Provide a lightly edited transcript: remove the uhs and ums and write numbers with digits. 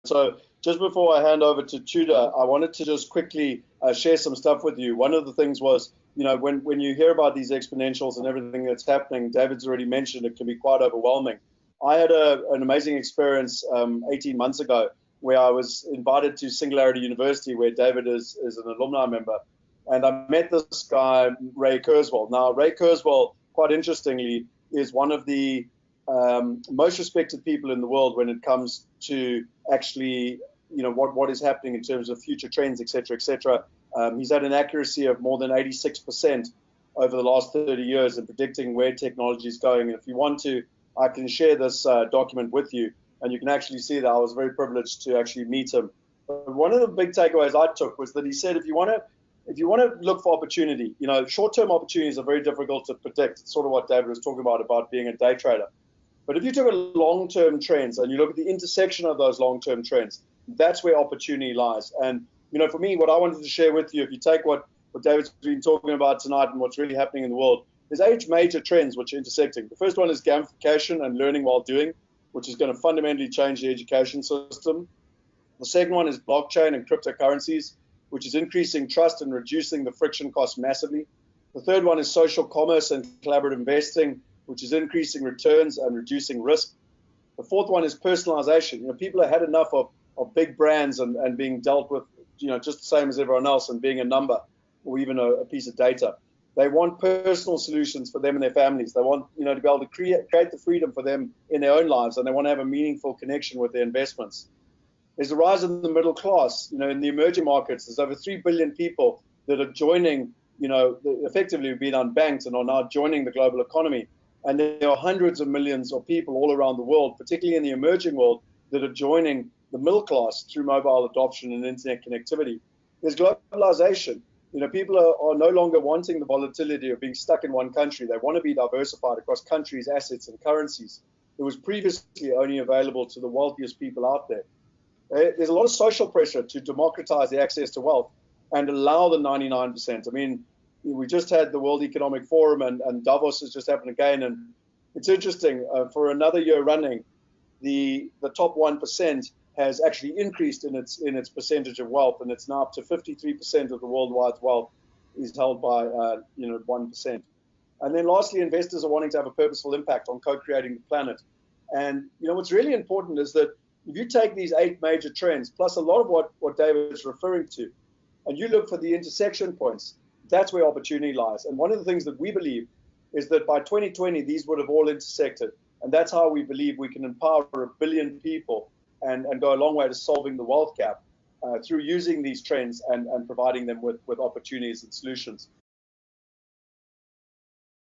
So just before I hand over to Tudor, I wanted to just quickly share some stuff with you. One of the things was, when you hear about these exponentials and everything that's happening, David's already mentioned it can be quite overwhelming. I had an amazing experience 18 months ago where I was invited to Singularity University, where David is an alumni member. And I met this guy, Ray Kurzweil. Now, Ray Kurzweil, quite interestingly, is one of the most respected people in the world when it comes to actually, what is happening in terms of future trends, et cetera, et cetera. He's had an accuracy of more than 86% over the last 30 years in predicting where technology is going. And if you want to, I can share this document with you, and you can actually see that I was very privileged to actually meet him. But one of the big takeaways I took was that he said, if you want to look for opportunity, short-term opportunities are very difficult to predict. It's sort of what David was talking about being a day trader. But if you took a long-term trends and you look at the intersection of those long-term trends, that's where opportunity lies. And, for me, what I wanted to share with you, if you take what David's been talking about tonight and what's really happening in the world, there's 8 major trends which are intersecting. The first one is gamification and learning while doing, which is going to fundamentally change the education system. The second one is blockchain and cryptocurrencies, which is increasing trust and reducing the friction costs massively. The third one is social commerce and collaborative investing, which is increasing returns and reducing risk. The fourth one is personalization. People have had enough of big brands and being dealt with, just the same as everyone else and being a number or even a piece of data. They want personal solutions for them and their families. They want, to be able to create the freedom for them in their own lives, and they want to have a meaningful connection with their investments. There's a rise in the middle class. In the emerging markets, there's over 3 billion people that are joining, effectively have been unbanked and are now joining the global economy. And there are hundreds of millions of people all around the world, particularly in the emerging world, that are joining the middle class through mobile adoption and internet connectivity. There's globalization. People are no longer wanting the volatility of being stuck in one country. They want to be diversified across countries, assets, and currencies. It was previously only available to the wealthiest people out there. There's a lot of social pressure to democratize the access to wealth and allow the 99%. I mean, we just had the World Economic Forum and Davos has just happened again. And it's interesting, for another year running, the top 1% has actually increased in its percentage of wealth, and it's now up to 53% of the worldwide wealth is held by 1%. And then lastly, investors are wanting to have a purposeful impact on co-creating the planet. And what's really important is that if you take these 8 major trends, plus a lot of what David is referring to, and you look for the intersection points, that's where opportunity lies. And one of the things that we believe is that by 2020, these would have all intersected. And that's how we believe we can empower 1 billion people and go a long way to solving the wealth gap through using these trends and providing them with opportunities and solutions.